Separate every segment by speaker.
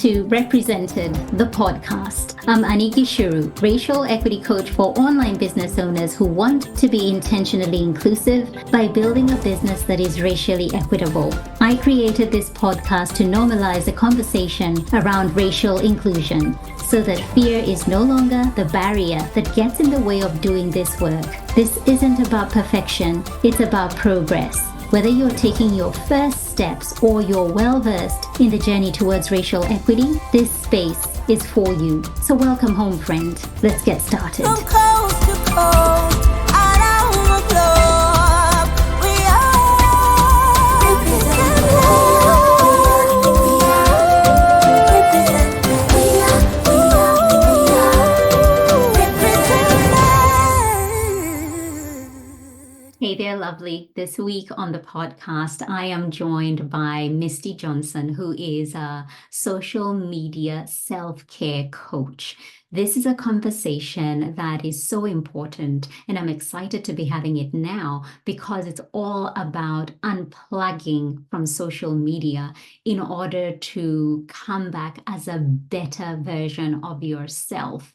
Speaker 1: to Represented, the podcast. I'm Aniki Shuru, racial equity coach for online business owners who want to be intentionally inclusive by building a business that is racially equitable. I created this podcast to normalize a conversation around racial inclusion so that fear is no longer the barrier that gets in the way of doing this work. This isn't about perfection, it's about progress. Whether you're taking your first steps or you're well-versed in the journey towards racial equity, this space is for you. So welcome home, friend. Let's get started. From coast to coast, around the globe, we are represented. Hey there, lovely. This week on the podcast, I am joined by Misty Johnson, who is a social media self-care coach. This is a conversation that is so important, and I'm excited to be having it now because it's all about unplugging from social media in order to come back as a better version of yourself.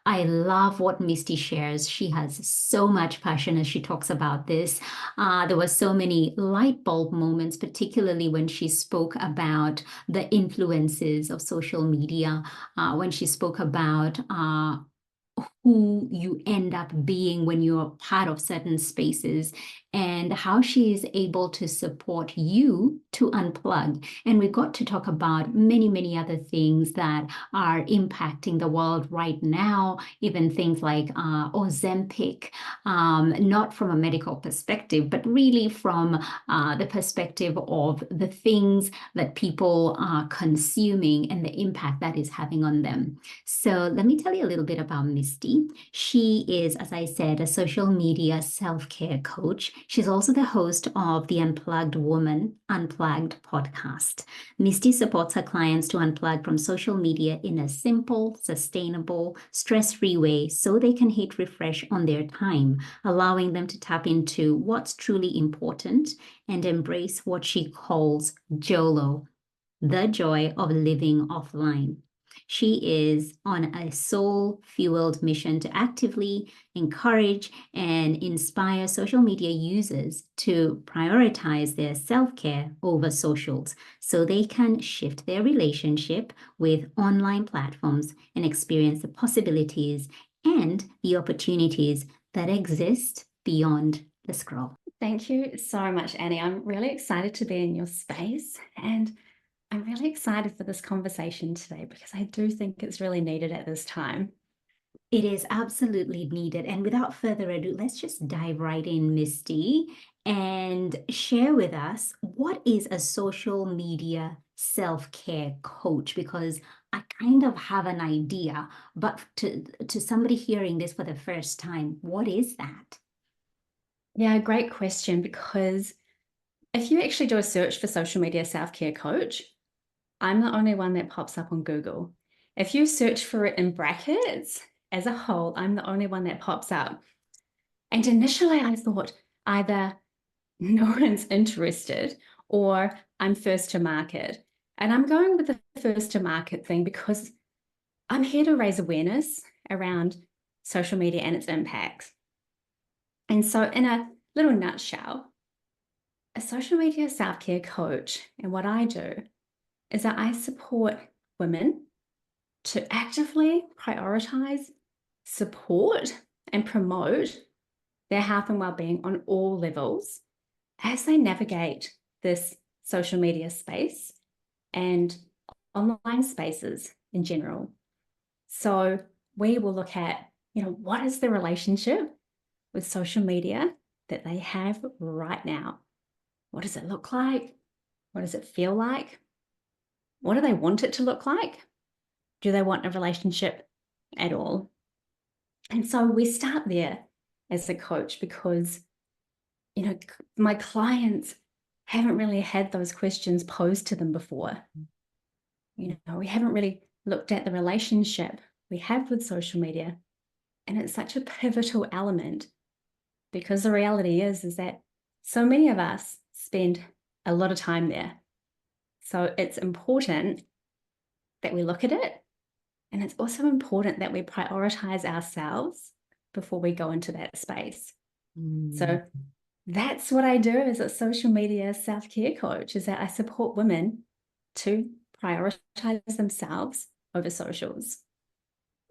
Speaker 1: I love what Misty shares. She has so much passion as she talks about this. There were so many light bulb moments, particularly when she spoke about the influences of social media, when she spoke about who you end up being when you're part of certain spaces, and how she is able to support you to unplug. And we got to talk about many, many other things that are impacting the world right now, even things like Ozempic, not from a medical perspective, but really from the perspective of the things that people are consuming and the impact that is having on them. So let me tell you a little bit about Misty. She is, as I said, a social media self-care coach. She's also the host of the Unplugged Unplugged podcast. Misty supports her clients to unplug from social media in a simple, sustainable, stress-free way so they can hit refresh on their time, allowing them to tap into what's truly important and embrace what she calls JOLO, the joy of living offline. She is on a soul-fueled mission to actively encourage and inspire social media users to prioritize their self-care over socials so they can shift their relationship with online platforms and experience the possibilities and the opportunities that exist beyond the scroll.
Speaker 2: Thank you so much, Annie. I'm really excited to be in your space, and I'm really excited for this conversation today because I do think it's really needed at this time.
Speaker 1: It is absolutely needed. And without further ado, let's just dive right in, Misty, and share with us, what is a social media self-care coach? Because I kind of have an idea, but to somebody hearing this for the first time, what is that?
Speaker 2: Yeah, great question, because if you actually do a search for social media self-care coach, I'm the only one that pops up on Google. If you search for it in brackets as a whole, I'm the only one that pops up. And initially I thought either no one's interested or I'm first to market. And I'm going with the first to market thing because I'm here to raise awareness around social media and its impacts. And so in a little nutshell, a social media self-care coach, and what I do is that I support women to actively prioritize, support, and promote their health and well-being on all levels as they navigate this social media space and online spaces in general. So we will look at, what is the relationship with social media that they have right now? What does it look like? What does it feel like? What do they want it to look like? Do they want a relationship at all? And so we start there as a coach because, my clients haven't really had those questions posed to them before. We haven't really looked at the relationship we have with social media. And it's such a pivotal element because the reality is that so many of us spend a lot of time there. So it's important that we look at it. And it's also important that we prioritize ourselves before we go into that space. So that's what I do as a social media self-care coach, is that I support women to prioritize themselves over socials.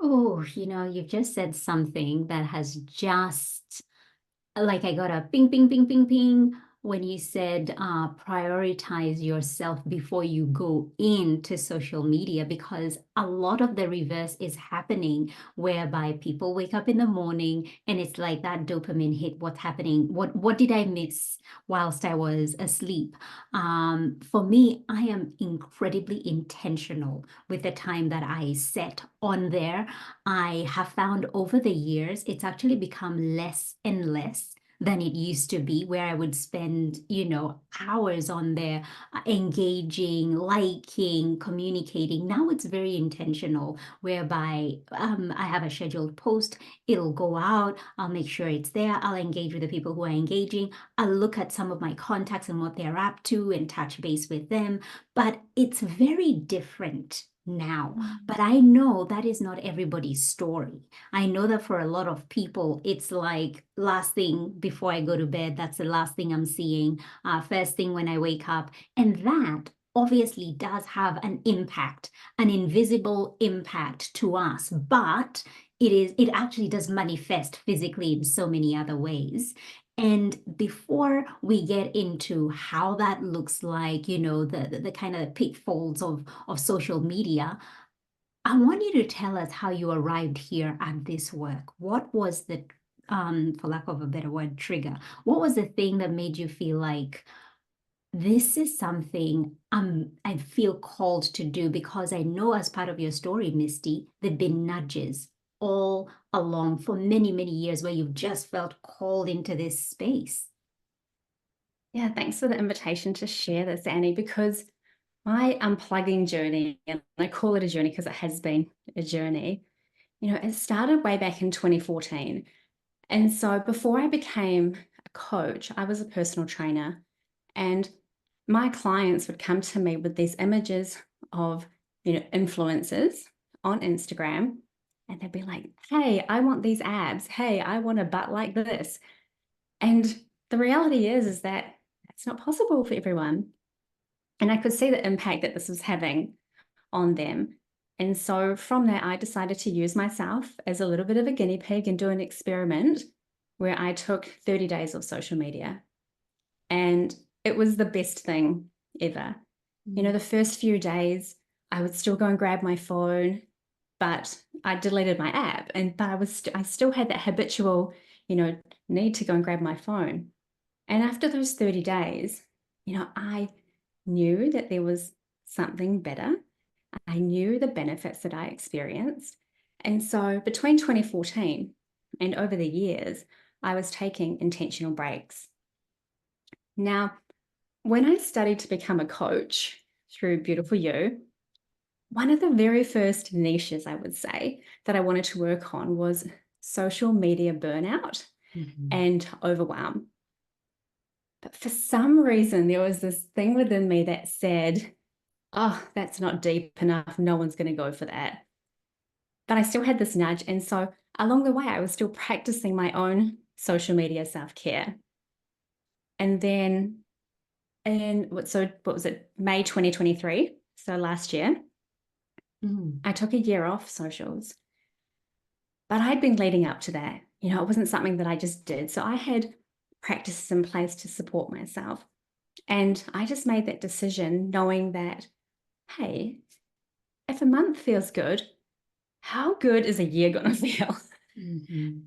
Speaker 1: Oh, you've just said something that has just, like, I got a ping, ping, ping, ping, ping when you said prioritize yourself before you go into social media, because a lot of the reverse is happening, whereby people wake up in the morning and it's like that dopamine hit. What's happening? What did I miss whilst I was asleep? For me, I am incredibly intentional with the time that I set on there. I have found over the years it's actually become less and less than it used to be, where I would spend, hours on there, engaging, liking, communicating. Now it's very intentional, whereby I have a scheduled post, it'll go out, I'll make sure it's there, I'll engage with the people who are engaging, I'll look at some of my contacts and what they're up to and touch base with them. But it's very different now. But I know that is not everybody's story. I know that for a lot of people, it's like last thing before I go to bed, that's the last thing I'm seeing, first thing when I wake up. And that obviously does have an impact, an invisible impact to us, but it actually does manifest physically in so many other ways. And before we get into how that looks like, the kind of pitfalls of social media, I want you to tell us how you arrived here at this work. What was the, for lack of a better word, trigger? What was the thing that made you feel like this is something I feel called to do? Because I know, as part of your story, Misty, there've been nudges all along for many, many years where you've just felt called into this space.
Speaker 2: Yeah, thanks for the invitation to share this, Annie, because my unplugging journey, and I call it a journey because it has been a journey, it started way back in 2014. And so before I became a coach, I was a personal trainer, and my clients would come to me with these images of, influencers on Instagram, and they'd be like, hey, I want these abs. Hey, I want a butt like this. And the reality is that it's not possible for everyone. And I could see the impact that this was having on them. And so from that, I decided to use myself as a little bit of a guinea pig and do an experiment where I took 30 days of social media. And it was the best thing ever. The first few days, I would still go and grab my phone, but I deleted my app. But I still had that habitual, need to go and grab my phone. And after those 30 days, I knew that there was something better. I knew the benefits that I experienced. And so between 2014 and over the years, I was taking intentional breaks. Now, when I studied to become a coach through Beautiful You, one of the very first niches, I would say, that I wanted to work on was social media burnout and overwhelm. But for some reason, there was this thing within me that said, oh, that's not deep enough. No one's going to go for that. But I still had this nudge. And so along the way, I was still practicing my own social media self-care. And then what was it, May 2023? So last year, I took a year off socials. But I'd been leading up to that. It wasn't something that I just did. So I had practices in place to support myself. And I just made that decision knowing that, hey, if a month feels good, how good is a year going to feel?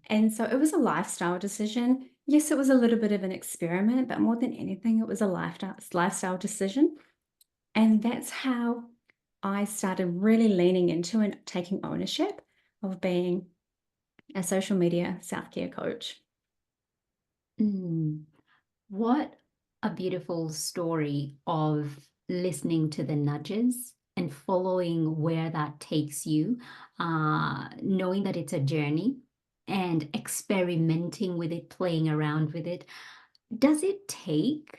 Speaker 2: And so it was a lifestyle decision. Yes, it was a little bit of an experiment, but more than anything, it was a lifestyle decision. And that's how I started really leaning into and taking ownership of being a social media self-care coach.
Speaker 1: What a beautiful story of listening to the nudges and following where that takes you, knowing that it's a journey and experimenting with it, playing around with it. Does it take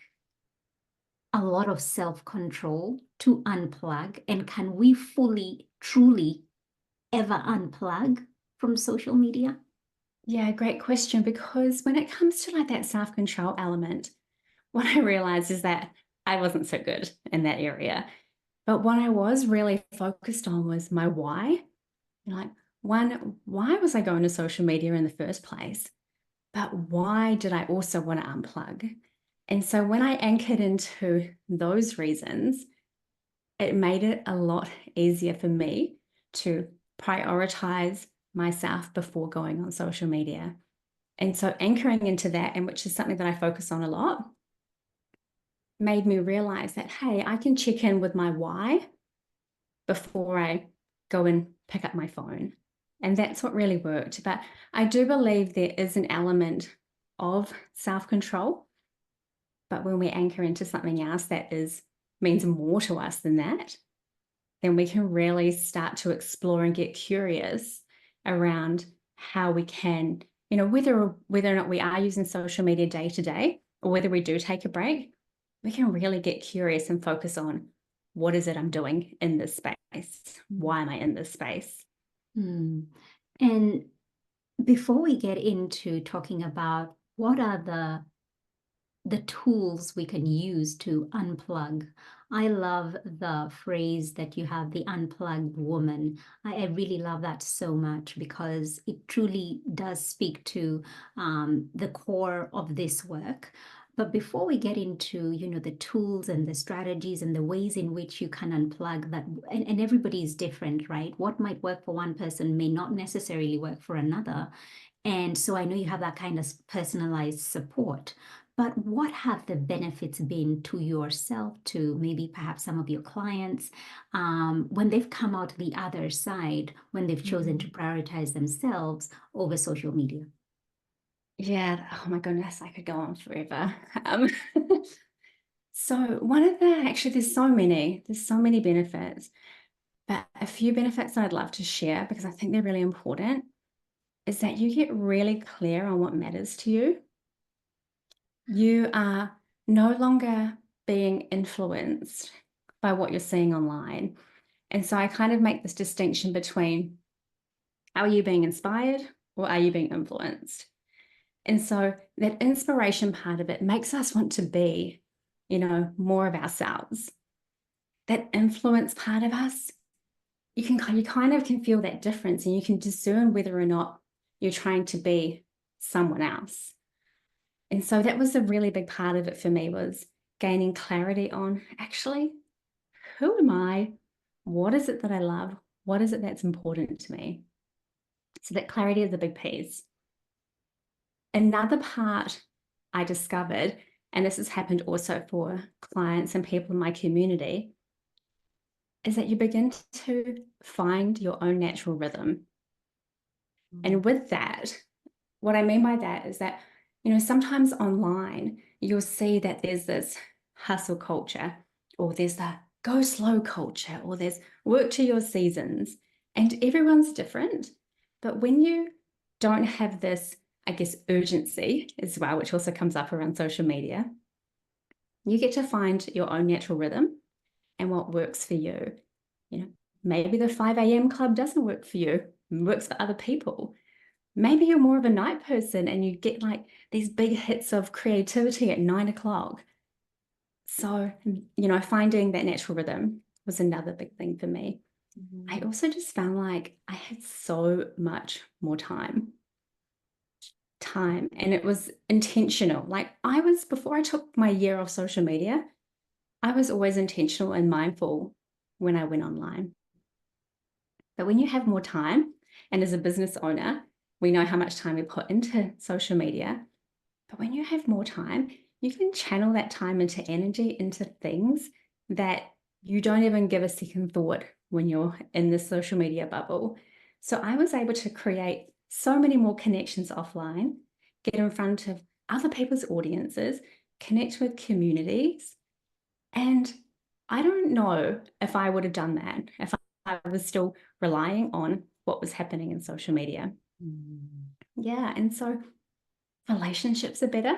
Speaker 1: a lot of self-control to unplug? And can we fully truly ever unplug from social media?
Speaker 2: Yeah, great question. Because when it comes to like that self-control element, what I realized is that I wasn't so good in that area. But what I was really focused on was my why. Like, one, why was I going to social media in the first place? But why did I also want to unplug? And so when I anchored into those reasons, it made it a lot easier for me to prioritize myself before going on social media. And so anchoring into that, and which is something that I focus on a lot, made me realize that, hey, I can check in with my why before I go and pick up my phone. And that's what really worked. But I do believe there is an element of self-control. But when we anchor into something else that means more to us than that, then we can really start to explore and get curious around how we can, whether or not we are using social media day to day, or whether we do take a break, we can really get curious and focus on, what is it I'm doing in this space? Why am I in this space?
Speaker 1: And before we get into talking about what are the tools we can use to unplug. I love the phrase that you have, the unplugged woman. I really love that so much because it truly does speak to the core of this work. But before we get into, the tools and the strategies and the ways in which you can unplug that, and everybody is different, right? What might work for one person may not necessarily work for another. And so I know you have that kind of personalized support. But what have the benefits been to yourself, to maybe perhaps some of your clients, when they've come out the other side, when they've chosen to prioritize themselves over social media?
Speaker 2: Yeah, oh my goodness, I could go on forever. Um, so one of the, actually, there's so many benefits, but a few benefits that I'd love to share because I think they're really important is that you get really clear on what matters to you. You are no longer being influenced by what you're seeing online. And so I kind of make this distinction between, are you being inspired or are you being influenced? And so that inspiration part of it makes us want to be, more of ourselves. That influence part of us, you kind of can feel that difference, and you can discern whether or not you're trying to be someone else. And so that was a really big part of it for me, was gaining clarity on, actually, who am I? What is it that I love? What is it that's important to me? So that clarity is a big piece. Another part I discovered, and this has happened also for clients and people in my community, is that you begin to find your own natural rhythm. And with that, what I mean by that is that, sometimes online, you'll see that there's this hustle culture, or there's the go slow culture, or there's work to your seasons, and everyone's different. But when you don't have this, I guess, urgency as well, which also comes up around social media, you get to find your own natural rhythm and what works for you. Maybe the 5 a.m. club doesn't work for you, it works for other people. Maybe you're more of a night person and you get like these big hits of creativity at 9 o'clock. So, finding that natural rhythm was another big thing for me. I also just found like I had so much more time, and it was intentional. Like before I took my year off social media, I was always intentional and mindful when I went online. But when you have more time, and as a business owner, we know how much time we put into social media. But when you have more time, you can channel that time into energy, into things that you don't even give a second thought when you're in the social media bubble. So I was able to create so many more connections offline, get in front of other people's audiences, connect with communities. And I don't know if I would have done that if I was still relying on what was happening in social media. Yeah. And so relationships are better.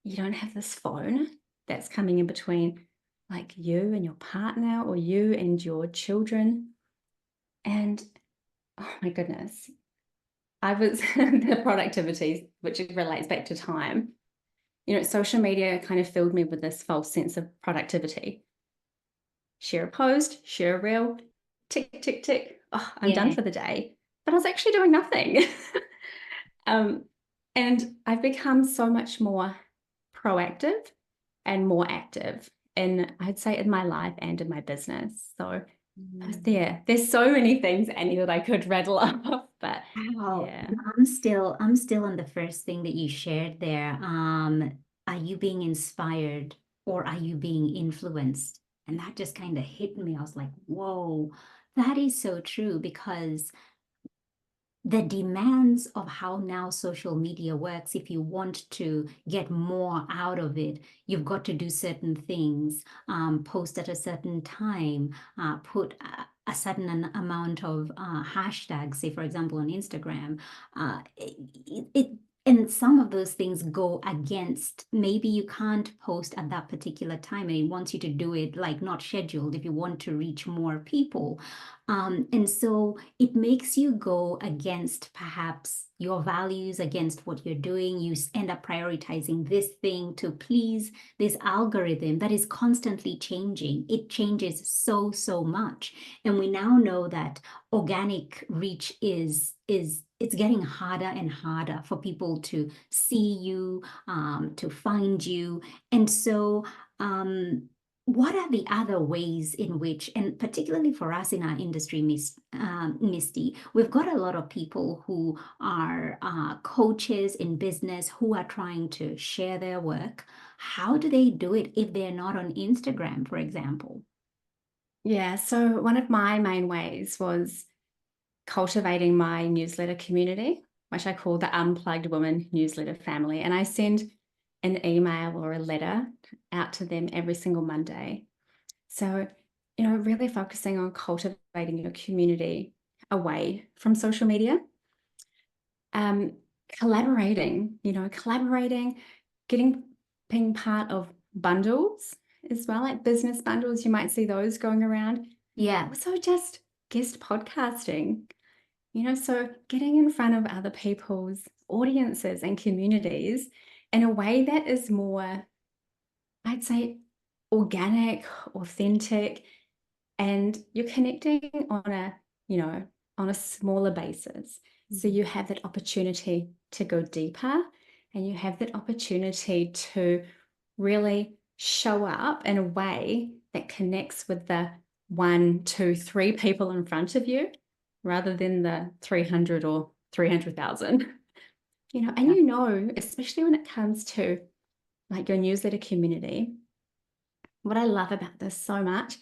Speaker 2: You don't have this phone that's coming in between like you and your partner, or you and your children. And oh my goodness, I was the productivity, which relates back to time. Social media kind of filled me with this false sense of productivity. Share a post, share a reel, tick, tick, tick. Oh, I'm done
Speaker 1: Yeah.
Speaker 2: for the day. But I was actually doing nothing. And I've become so much more proactive and more active I'd say in my life and in my business. So there's so many things, Annie, that I could rattle off, but
Speaker 1: Wow.
Speaker 2: yeah.
Speaker 1: I'm still on the first thing that you shared there. Are you being inspired or are you being influenced? And that just kind of hit me. I was like, whoa, that is so true because the demands of how now social media works, if you want to get more out of it, you've got to do certain things, post at a certain time, put a certain amount of hashtags, say, for example, on Instagram. And some of those things go against, maybe you can't post at that particular time and it wants you to do it like not scheduled if you want to reach more people. And so it makes you go against perhaps your values, against what you're doing. You end up prioritizing this thing to please this algorithm that is constantly changing. It changes so, so much. And we now know that organic reach is it's getting harder and harder for people to see you, to find you. And so what are the other ways in which, and particularly for us in our industry, Misty, we've got a lot of people who are coaches in business who are trying to share their work. How do they do it if they're not on Instagram, for example?
Speaker 2: Yeah. So one of my main ways was cultivating my newsletter community, which I call the Unplugged Women newsletter family. And I send an email or a letter out to them every single Monday. So, really focusing on cultivating your community away from social media. Um, collaborating, being part of bundles as well, like business bundles. You might see those going around.
Speaker 1: Yeah.
Speaker 2: Also, just guest podcasting. So getting in front of other people's audiences and communities in a way that is more, I'd say, organic, authentic, and you're connecting on a smaller basis. So you have that opportunity to go deeper and you have that opportunity to really show up in a way that connects with the 1, 2, 3 people in front of you rather than the 300 or 300,000. And especially when it comes to like your newsletter community, what I love about this so much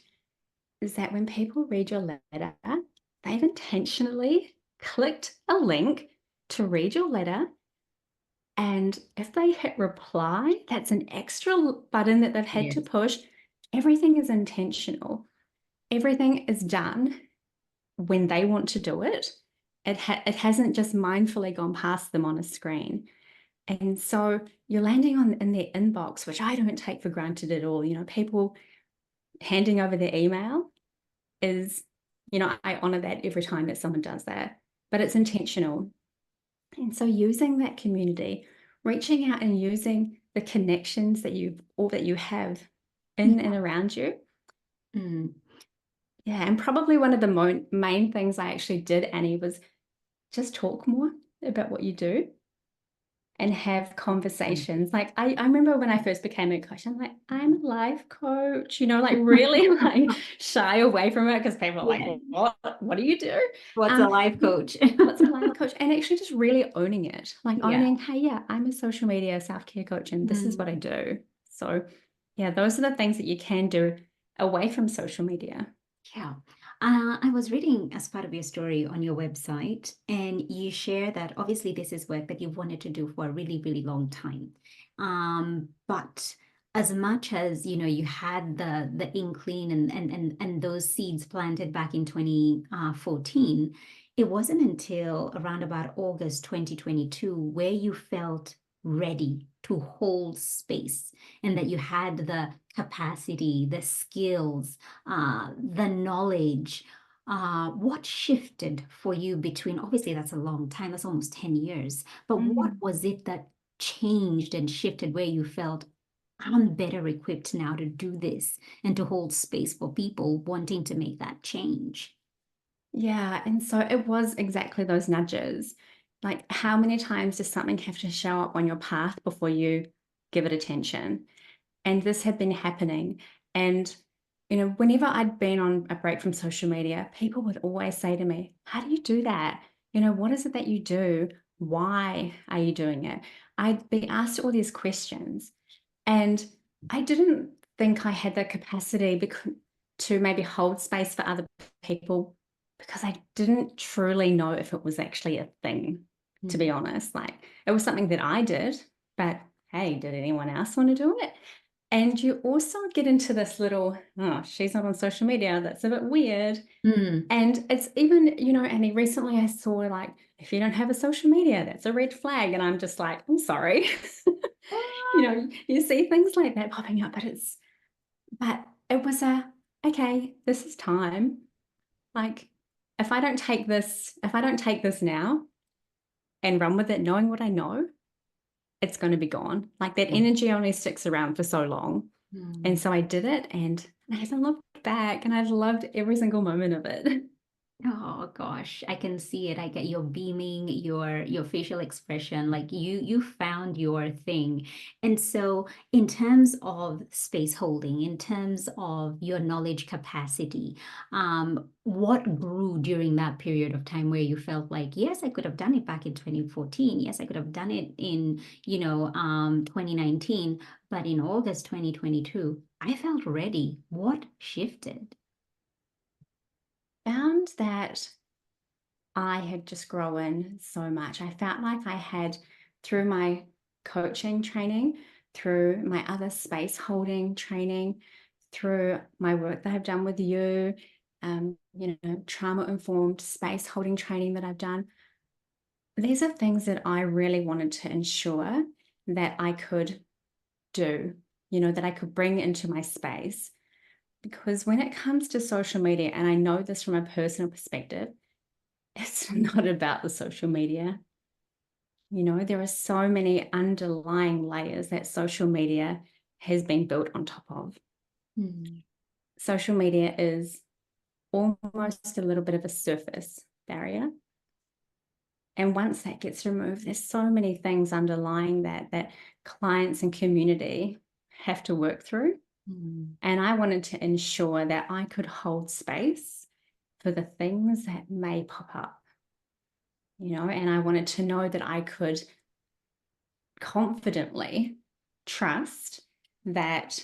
Speaker 2: is that when people read your letter, they've intentionally clicked a link to read your letter. And if they hit reply, that's an extra button that they've had to push. Everything is intentional. Everything is done when they want to do it. It hasn't just mindfully gone past them on a screen. And so you're landing in their inbox, which I don't take for granted at all. People handing over their email is, I honor that every time that someone does that, but it's intentional. And so using that community, reaching out and using the connections that you have in and around you.
Speaker 1: Mm.
Speaker 2: Yeah. And probably one of the main things I actually did, Annie, was just talk more about what you do and have conversations. Like I remember when I first became a coach, I'm like, I'm a life coach, like really like shy away from it because people are like, what do you do?
Speaker 1: What's a life coach?
Speaker 2: What's a life coach? And actually just really owning it, like owning, hey, yeah, I'm a social media self-care coach and this is what I do. So yeah, those are the things that you can do away from social media.
Speaker 1: Yeah. I was reading as part of your story on your website, and you share that obviously this is work that you've wanted to do for a really, really long time. But as much as you had the inkling and those seeds planted back in 2014, it wasn't until around about August 2022 where you felt ready to hold space and that you had the capacity, the skills, the knowledge. What shifted for you between, obviously that's a long time, that's almost 10 years, but what
Speaker 2: Mm.
Speaker 1: was it that changed and shifted where you felt I'm better equipped now to do this and to hold space for people wanting to make that change?
Speaker 2: Yeah, and so it was exactly those nudges. Like, how many times does something have to show up on your path before you give it attention? And this had been happening. And, whenever I'd been on a break from social media, people would always say to me, "How do you do that? What is it that you do? Why are you doing it?" I'd be asked all these questions. And I didn't think I had the capacity to maybe hold space for other people because I didn't truly know if it was actually a thing, to be
Speaker 1: Mm.
Speaker 2: honest. Like, it was something that I did, but hey, did anyone else want to do it? And you also get into this little, oh, she's not on social media. That's a bit weird.
Speaker 1: Mm.
Speaker 2: And it's even, Annie, recently I saw like, if you don't have a social media, that's a red flag. And I'm just like, I'm sorry. You see things like that popping up, but it was okay, this is time. Like, if I don't take this now and run with it, knowing what I know, it's going to be gone. Like, that
Speaker 1: Yeah.
Speaker 2: energy only sticks around for so long. And
Speaker 1: Mm.
Speaker 2: so I did it, and I haven't looked back, and I've loved every single moment of it.
Speaker 1: Oh gosh, I can see it. I get your beaming, your facial expression, like you found your thing. And so in terms of space holding, in terms of your knowledge capacity, what grew during that period of time where you felt like, yes, I could have done it back in 2014. Yes, I could have done it in, 2019, but in August 2022, I felt ready. What shifted?
Speaker 2: Found that I had just grown so much. I felt like I had, through my coaching training, through my other space holding training, through my work that I've done with you, trauma informed space holding training that I've done. These are things that I really wanted to ensure that I could do, that I could bring into my space. Because when it comes to social media, and I know this from a personal perspective, it's not about the social media. There are so many underlying layers that social media has been built on top of.
Speaker 1: Mm.
Speaker 2: Social media is almost a little bit of a surface barrier. And once that gets removed, there's so many things underlying that clients and community have to work through.
Speaker 1: Mm.
Speaker 2: And I wanted to ensure that I could hold space for the things that may pop up, and I wanted to know that I could confidently trust that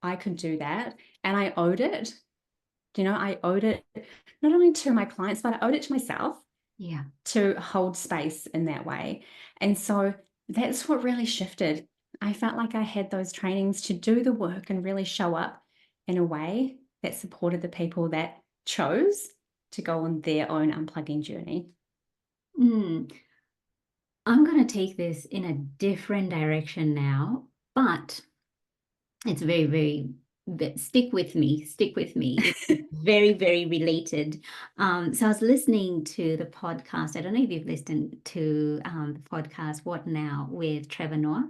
Speaker 2: I could do that. And I owed it. I owed it not only to my clients, but I owed it to myself
Speaker 1: Yeah.
Speaker 2: to hold space in that way. And so that's what really shifted. I felt like I had those trainings to do the work and really show up in a way that supported the people that chose to go on their own unplugging journey.
Speaker 1: Mm. I'm going to take this in a different direction now, but it's very, very, stick with me, stick with me. It's very, very related. So I was listening to the podcast. I don't know if you've listened to the podcast, What Now with Trevor Noah.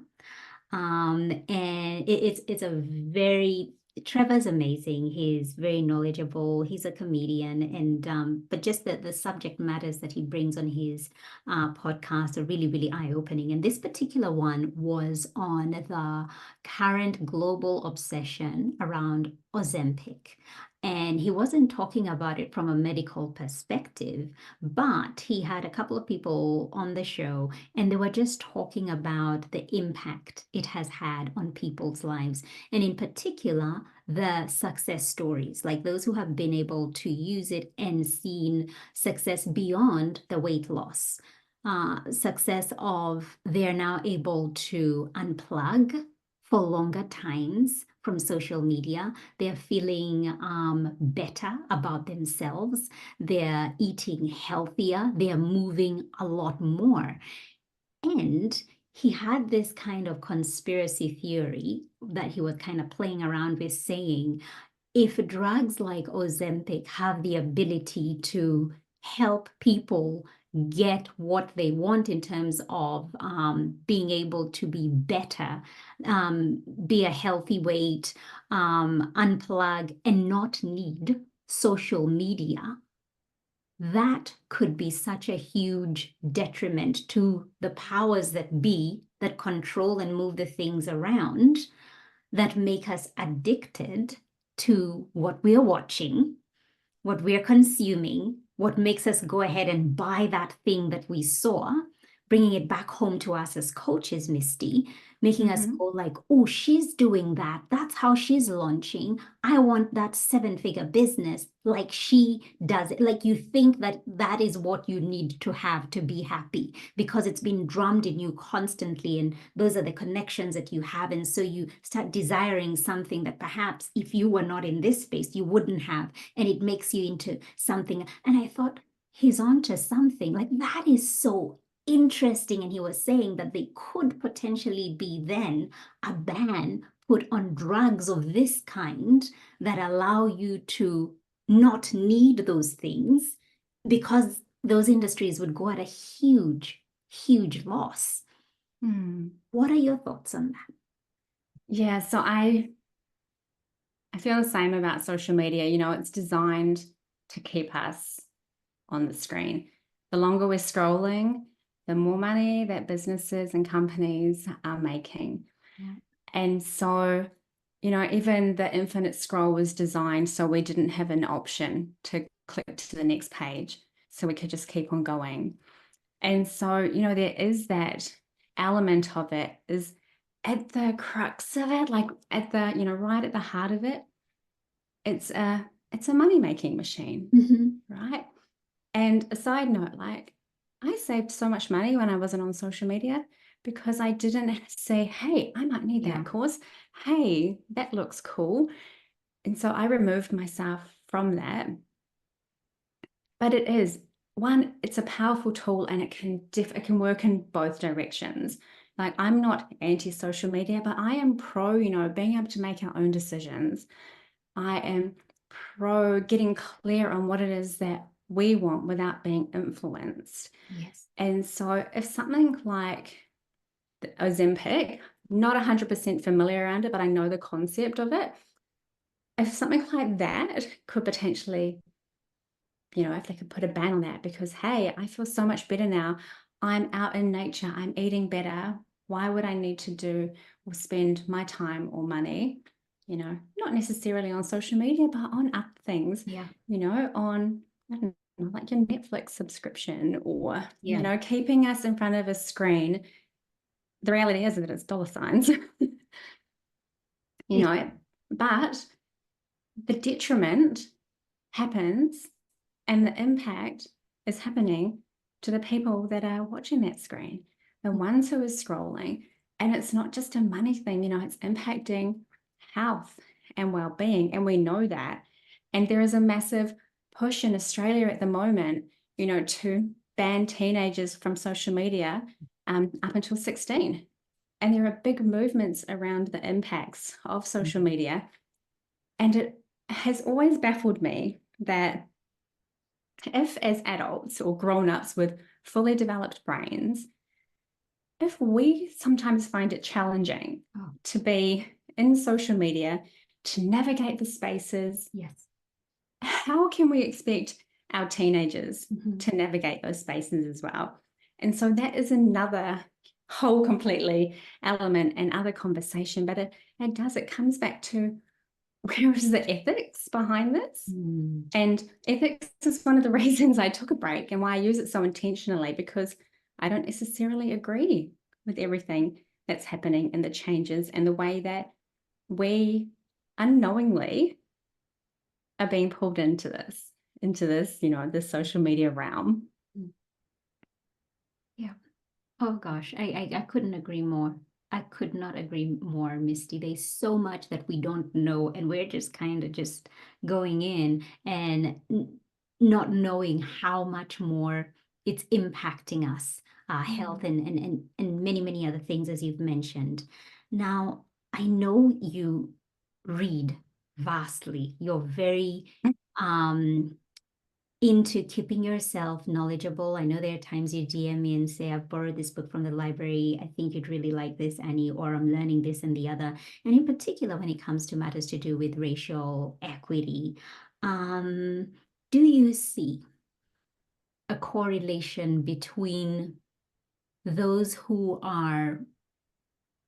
Speaker 1: And it's a very Trevor's amazing. He's very knowledgeable. He's a comedian, and but just the subject matters that he brings on his podcast are really, really eye-opening. And this particular one was on the current global obsession around Ozempic. And he wasn't talking about it from a medical perspective, but he had a couple of people on the show and they were just talking about the impact it has had on people's lives. And in particular, the success stories, like those who have been able to use it and seen success beyond the weight loss. Success of they're now able to unplug for longer times from social media. They're feeling better about themselves. They're eating healthier. They're moving a lot more. And he had this kind of conspiracy theory that he was kind of playing around with saying, if drugs like Ozempic have the ability to help people get what they want in terms of being able to be better, be a healthy weight, unplug, and not need social media, that could be such a huge detriment to the powers that be that control and move the things around that make us addicted to what we're watching, what we're consuming, what makes us go ahead and buy that thing that we saw, bringing it back home to us as coaches, Misty, making us go like, oh, she's doing that. That's how she's launching. I want that 7-figure business like she does it. Like you think that that is what you need to have to be happy because it's been drummed in you constantly. And those are the connections that you have. And so you start desiring something that perhaps if you were not in this space, you wouldn't have. And it makes you into something. And I thought, he's onto something. Like that is so interesting. And he was saying that they could potentially be then a ban put on drugs of this kind that allow you to not need those things because those industries would go at a huge, huge loss. What are your thoughts on that?
Speaker 2: Yeah, so I feel the same about social media. You know, it's designed to keep us on the screen. The longer we're scrolling, the more money that businesses and companies are making.
Speaker 1: Yeah.
Speaker 2: And so, you know, even the infinite scroll was designed so we didn't have an option to click to the next page. So we could just keep on going. And so, you know, there is that element of it is at the crux of it, like at the, you know, right at the heart of it, it's a money-making machine, right? And a side note, like I saved so much money when I wasn't on social media because I didn't say, hey, I might need that course. Hey, that looks cool. And so I removed myself from that. But it is one, it's a powerful tool and it can work in both directions. Like I'm not anti-social media, but I am pro, you know, being able to make our own decisions. I am pro getting clear on what it is that we want without being influenced.
Speaker 1: Yes.
Speaker 2: And so if something like the Ozempic, not 100% familiar around it, but I know the concept of it. If something like that could potentially, you know, if they could put a ban on that because, hey, I feel so much better now. I'm out in nature. I'm eating better. Why would I need to do or spend my time or money, you know, not necessarily on social media, but on other things, you know, on, I don't know, like your Netflix subscription or, you know, keeping us in front of a screen. The reality is that it's dollar signs, you know, but the detriment happens and the impact is happening to the people that are watching that screen, the ones who are scrolling. And it's not just a money thing, you know, it's impacting health and well-being. And we know that. And there is a massive push in Australia at the moment, you know, to ban teenagers from social media up until 16. And there are big movements around the impacts of social media. And it has always baffled me that if as adults or grown-ups with fully developed brains, if we sometimes find it challenging to be in social media, to navigate the spaces, how can we expect our teenagers to navigate those spaces as well? And so that is another whole completely element and other conversation, but it comes back to where is the ethics behind this? And ethics is one of the reasons I took a break and why I use it so intentionally, because I don't necessarily agree with everything that's happening and the changes and the way that we unknowingly are being pulled into this, you know, this social media realm.
Speaker 1: Yeah. Oh gosh, I couldn't agree more. I could not agree more, Misty. There's so much that we don't know, and we're just kind of just going in and not knowing how much more it's impacting us, health and many, many other things, as you've mentioned. Now, I know you read vastly. You're very into keeping yourself knowledgeable. I know there are times you DM me and say, I've borrowed this book from the library. I think you'd really like this, Annie, or I'm learning this and the other. And in particular, when it comes to matters to do with racial equity, do you see a correlation between those who are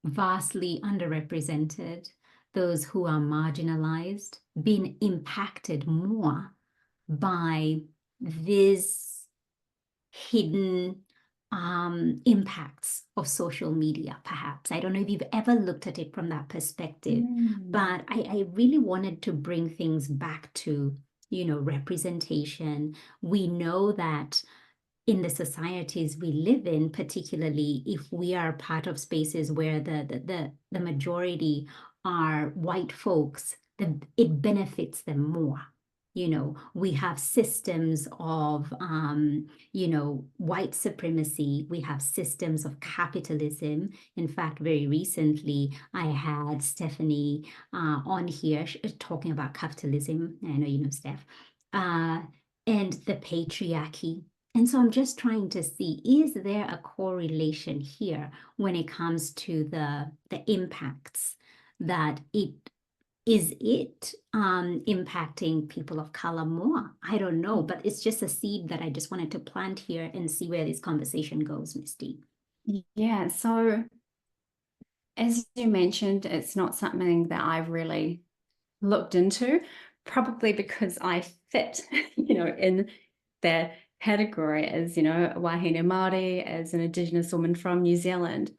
Speaker 1: vastly underrepresented, those who are marginalized, being impacted more by these hidden impacts of social media, perhaps? I don't know if you've ever looked at it from that perspective, but I really wanted to bring things back to, representation. We know that in the societies we live in, particularly if we are part of spaces where the majority are white folks, it benefits them more. We have systems of, white supremacy. We have systems of capitalism. In fact, very recently, I had Stephanie on here talking about capitalism. I know you know Steph. And the patriarchy. And so I'm just trying to see, is there a correlation here when it comes to the impacts that it impacting people of color more? I don't know, but it's just a seed that I just wanted to plant here and see where this conversation goes, Misty.
Speaker 2: Yeah, so as you mentioned, it's not something that I've really looked into, probably because I fit, in the category as, Wahine Māori, as an Indigenous woman from New Zealand.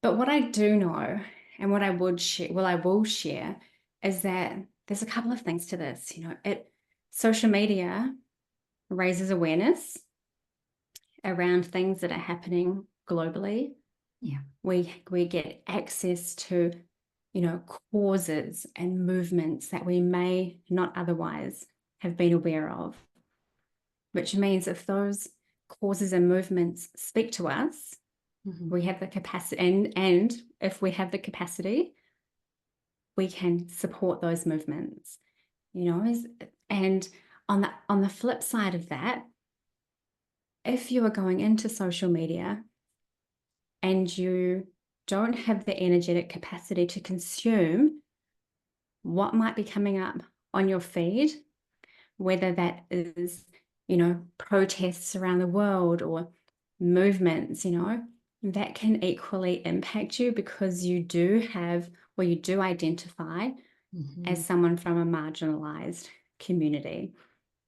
Speaker 2: But what I do know, and what I will share, is that there's a couple of things to this. Social media raises awareness around things that are happening globally.
Speaker 1: Yeah.
Speaker 2: We get access to, causes and movements that we may not otherwise have been aware of, which means if those causes and movements speak to us, we have the capacity, and if we have the capacity, we can support those movements, and on the flip side of that, if you are going into social media and you don't have the energetic capacity to consume what might be coming up on your feed, whether that is, protests around the world or movements, that can equally impact you, because you do identify as someone from a marginalized community.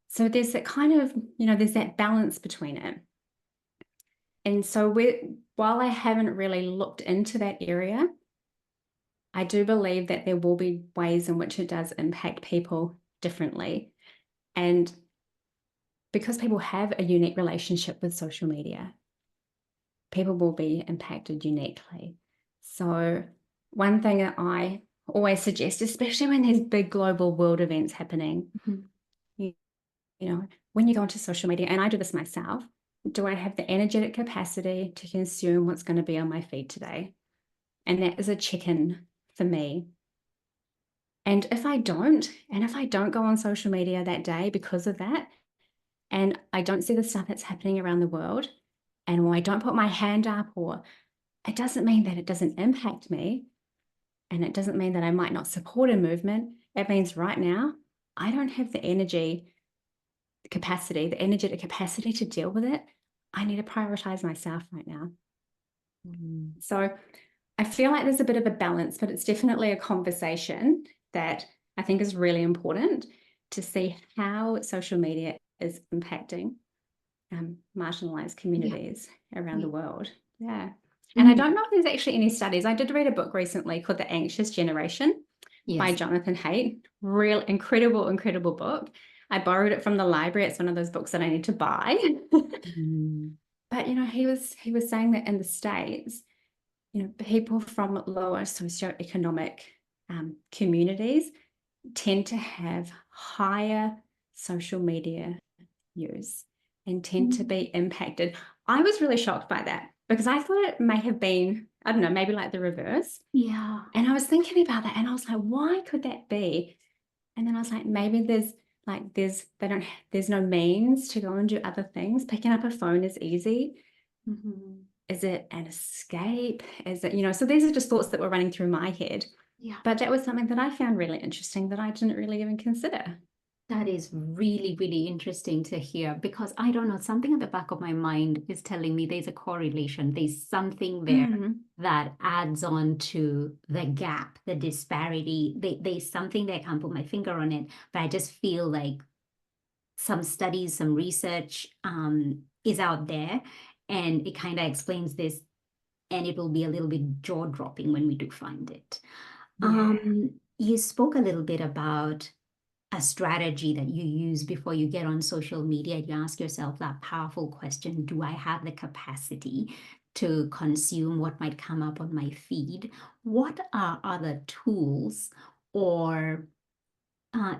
Speaker 2: So there's that kind of, there's that balance between it. And so while I haven't really looked into that area, I do believe that there will be ways in which it does impact people differently. And because people have a unique relationship with social media, people will be impacted uniquely. So one thing that I always suggest, especially when there's big global world events happening, when you go onto social media, and I do this myself, do I have the energetic capacity to consume what's going to be on my feed today? And that is a check-in for me. And if I don't go on social media that day because of that, and I don't see the stuff that's happening around the world, and I don't put my hand up, or it doesn't mean that it doesn't impact me, and it doesn't mean that I might not support a movement. It means right now I don't have the energetic capacity to deal with it. I need to prioritize myself right now. So I feel like there's a bit of a balance, but it's definitely a conversation that I think is really important to see how social media is impacting marginalized communities around the world. Yeah. And I don't know if there's actually any studies. I did read a book recently called The Anxious Generation by Jonathan Haidt. Real incredible book. I borrowed it from the library. It's one of those books that I need to buy. But he was saying that in the States, people from lower socioeconomic communities tend to have higher social media use and tend to be impacted. I was really shocked by that, because I thought it may have been I don't know, maybe like the reverse.
Speaker 1: Yeah.
Speaker 2: And I was thinking about that, and I was like, why could that be? And then I was like, maybe there's no means to go and do other things. Picking up a phone is easy.
Speaker 1: Mhm.
Speaker 2: Is it an escape? Is it, so these are just thoughts that were running through my head.
Speaker 1: Yeah.
Speaker 2: But that was something that I found really interesting that I didn't really even consider.
Speaker 1: That is really, really interesting to hear because I don't know, something at the back of my mind is telling me there's a correlation. There's something there
Speaker 2: Mm,
Speaker 1: that adds on to the gap, the disparity. There's something that I can't put my finger on it, but I just feel like some studies, some research is out there and it kind of explains this, and it will be a little bit jaw-dropping when we do find it.
Speaker 2: yeah.
Speaker 1: You spoke a little bit about a strategy that you use before you get on social media. You ask yourself that powerful question, do I have the capacity to consume what might come up on my feed? What are other tools or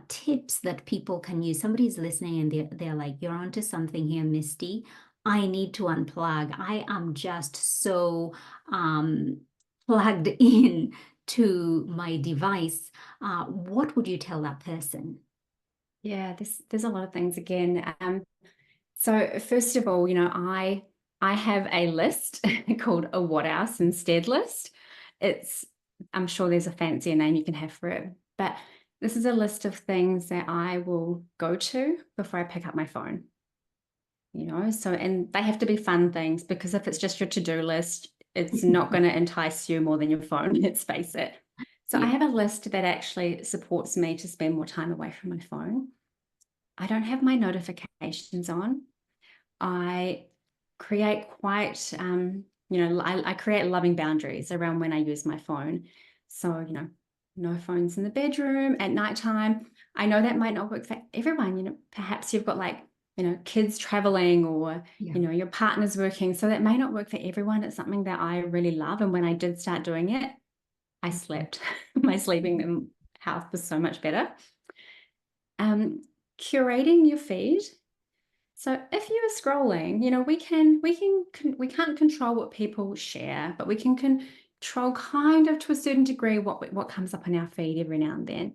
Speaker 1: tips that people can use? Somebody's listening and they're like, you're onto something here, Misty. I need to unplug. I am just so plugged in to my device. What would you tell that person?
Speaker 2: Yeah, there's a lot of things again. So first of all, I have a list called a what else instead list. It's I'm sure there's a fancier name you can have for it, but this is a list of things that I will go to before I pick up my phone. So and they have to be fun things, because if it's just your to-do list, it's not going to entice you more than your phone, let's face it. So I
Speaker 1: Yeah.
Speaker 2: have a list that actually supports me to spend more time away from my phone. I don't have my notifications on. I create quite, I create loving boundaries around when I use my phone. So, no phones in the bedroom at nighttime. I know that might not work for everyone. Perhaps you've got kids traveling, or,
Speaker 1: Yeah.
Speaker 2: your partner's working. So that may not work for everyone. It's something that I really love. And when I did start doing it, I slept. My sleeping health was so much better. Curating your feed. So if you are scrolling, we can't control what people share, but we can control kind of to a certain degree what comes up on our feed every now and then.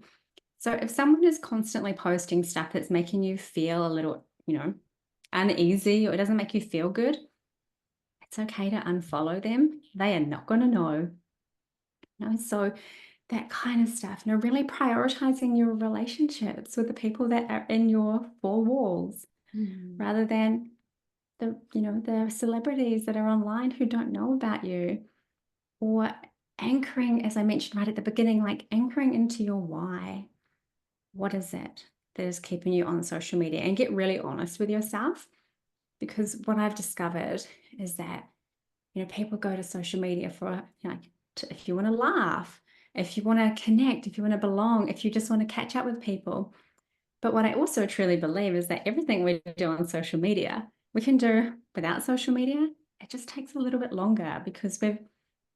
Speaker 2: So if someone is constantly posting stuff that's making you feel a little, uneasy, or it doesn't make you feel good, it's okay to unfollow them. They are not going to know. So that kind of stuff, really prioritizing your relationships with the people that are in your four walls,
Speaker 1: Mm.
Speaker 2: rather than the celebrities that are online who don't know about you. Or anchoring, as I mentioned right at the beginning, like anchoring into your why. What is it that is keeping you on social media? And get really honest with yourself, because what I've discovered is that people go to social media for if you want to laugh, if you want to connect, if you want to belong, if you just want to catch up with people. But what I also truly believe is that everything we do on social media, we can do without social media. It just takes a little bit longer, because we've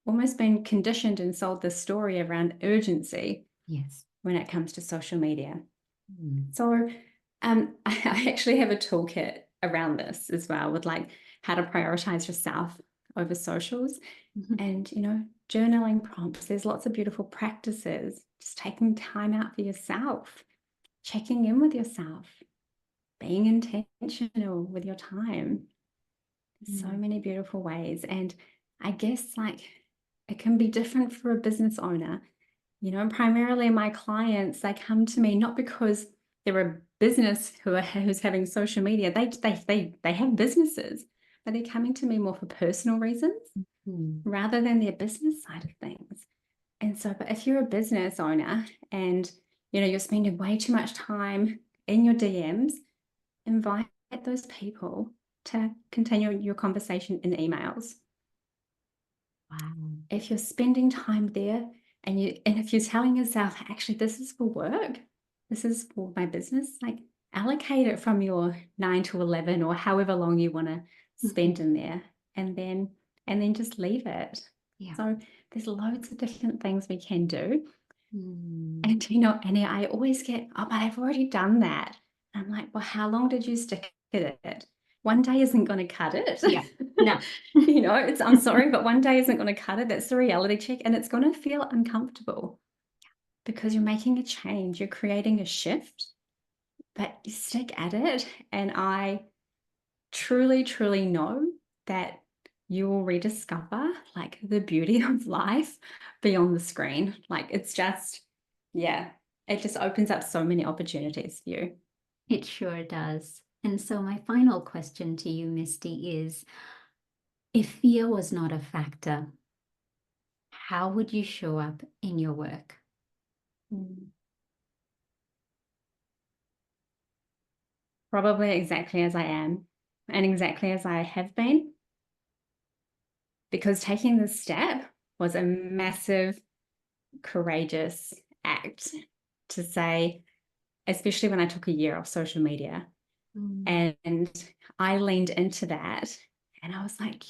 Speaker 2: almost been conditioned and sold this story around urgency
Speaker 1: Yes.
Speaker 2: when it comes to social media.
Speaker 1: Mm.
Speaker 2: So I actually have a toolkit around this as well, with how to prioritize yourself over socials,
Speaker 1: Mhm.
Speaker 2: and, journaling prompts. There's lots of beautiful practices, just taking time out for yourself, checking in with yourself, being intentional with your time. So
Speaker 1: Mm.
Speaker 2: many beautiful ways. And I guess it can be different for a business owner. And primarily my clients, they come to me not because they're a business who's having social media. They have businesses, but they're coming to me more for personal reasons
Speaker 1: Mm.
Speaker 2: rather than their business side of things. And so, but if you're a business owner and you're spending way too much time in your DMs, invite those people to continue your conversation in emails.
Speaker 1: Wow.
Speaker 2: If you're spending time there, and if you're telling yourself, actually, this is for work, this is for my business, allocate it from your 9 to 11 or however long you want to
Speaker 1: Mhm.
Speaker 2: spend in there, and then just leave it.
Speaker 1: Yeah.
Speaker 2: So there's loads of different things we can do.
Speaker 1: Mm.
Speaker 2: And I always get, oh, but I've already done that. I'm like, well, how long did you stick at it? one day isn't going to cut it.
Speaker 1: Yeah, no.
Speaker 2: I'm sorry, but one day isn't going to cut it. That's the reality check. And it's going to feel uncomfortable because you're making a change. You're creating a shift, but you stick at it. And I truly, truly know that you will rediscover like the beauty of life beyond the screen. Like it's just, it just opens up so many opportunities for you.
Speaker 1: It sure does. And so my final question to you, Misty, is if fear was not a factor, how would you show up in your work?
Speaker 2: Probably exactly as I am and exactly as I have been. Because taking this step was a massive, courageous act to say, especially when I took a year off social media. And I leaned into that and I was like,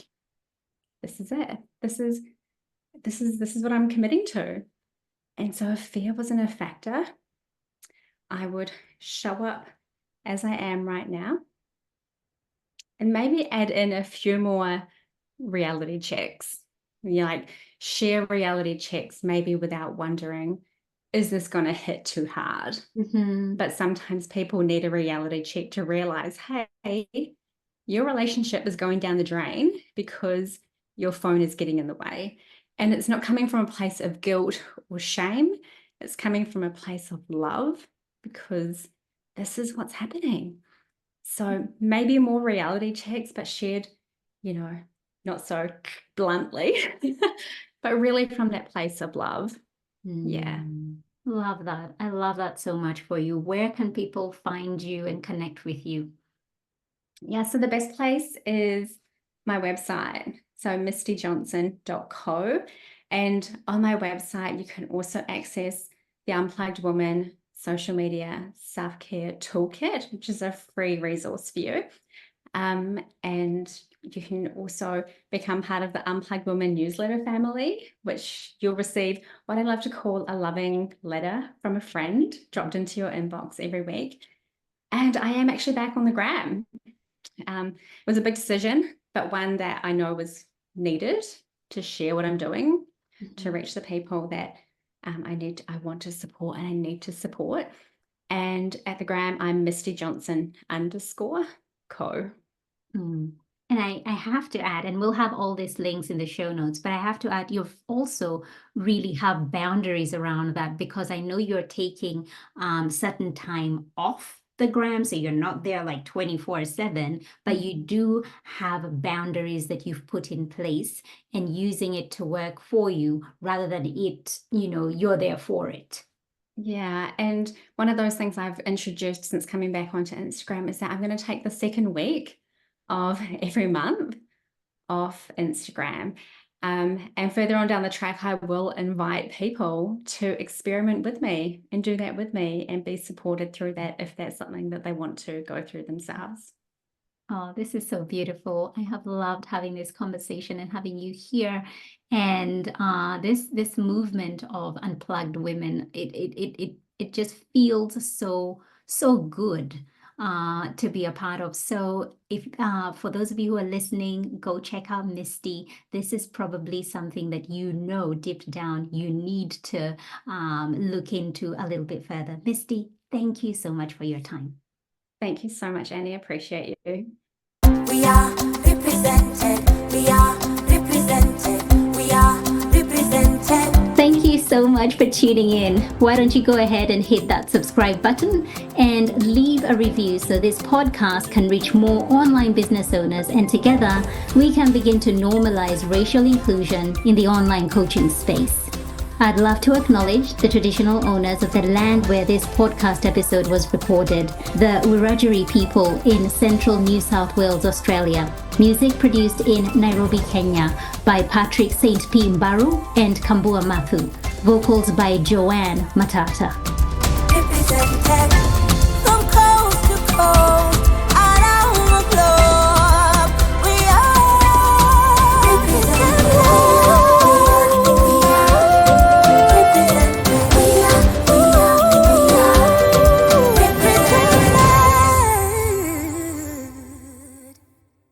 Speaker 2: this is it. This is what I'm committing to. And so if fear wasn't a factor, I would show up as I am right now and maybe add in a few more reality checks. Like share reality checks, maybe without wondering, is this going to hit too hard? But sometimes people need a reality check to realize, hey, your relationship is going down the drain because your phone is getting in the way. And it's not coming from a place of guilt or shame. It's coming from a place of love because this is what's happening. So maybe more reality checks, but shared, not so bluntly, but really from that place of love. Yeah.
Speaker 1: Love that. I love that so much for you. Where can people find you and connect with you?
Speaker 2: Yeah, so the best place is my website. So mistyjohnson.co. And on my website, you can also access the Unplugged Woman social media self-care toolkit, which is a free resource for you. And you can also become part of the Unplugged Woman newsletter family, which you'll receive what I love to call a loving letter from a friend dropped into your inbox every week. And I am actually back on the gram. It was a big decision, but one that I know was needed to share what I'm doing, to reach the people that I want to support and I need to support. And at the gram, I'm Misty Johnson _co.
Speaker 1: And I have to add, and we'll have all these links in the show notes, but I have to add, you've also really have boundaries around that because I know you're taking certain time off the gram, so you're not there like 24/7, but you do have boundaries that you've put in place and using it to work for you rather than it, you're there for it.
Speaker 2: Yeah, and one of those things I've introduced since coming back onto Instagram is that I'm going to take the second week of every month off Instagram. And further on down the track, I will invite people to experiment with me and do that with me and be supported through that if that's something that they want to go through themselves.
Speaker 1: Oh, this is so beautiful. I have loved having this conversation and having you here. And this movement of Unplugged Women, it just feels so good to be a part of. So if for those of you who are listening, go check out Misty. This is probably something that deep down you need to look into a little bit further. Misty, thank you so much for your time.
Speaker 2: Thank you so much, Annie. Appreciate you.
Speaker 3: We are represented. We are represented. We are represented.
Speaker 1: Thank you so much for tuning in. Why don't you go ahead and hit that subscribe button and leave a review so this podcast can reach more online business owners, and together we can begin to normalize racial inclusion in the online coaching space. I'd love to acknowledge the traditional owners of the land where this podcast episode was recorded, the Wiradjuri people in central New South Wales, Australia. Music produced in Nairobi, Kenya by Patrick St. P. Mbaru and Kambua Mathu. Vocals by Joanne Matata.
Speaker 3: Represented.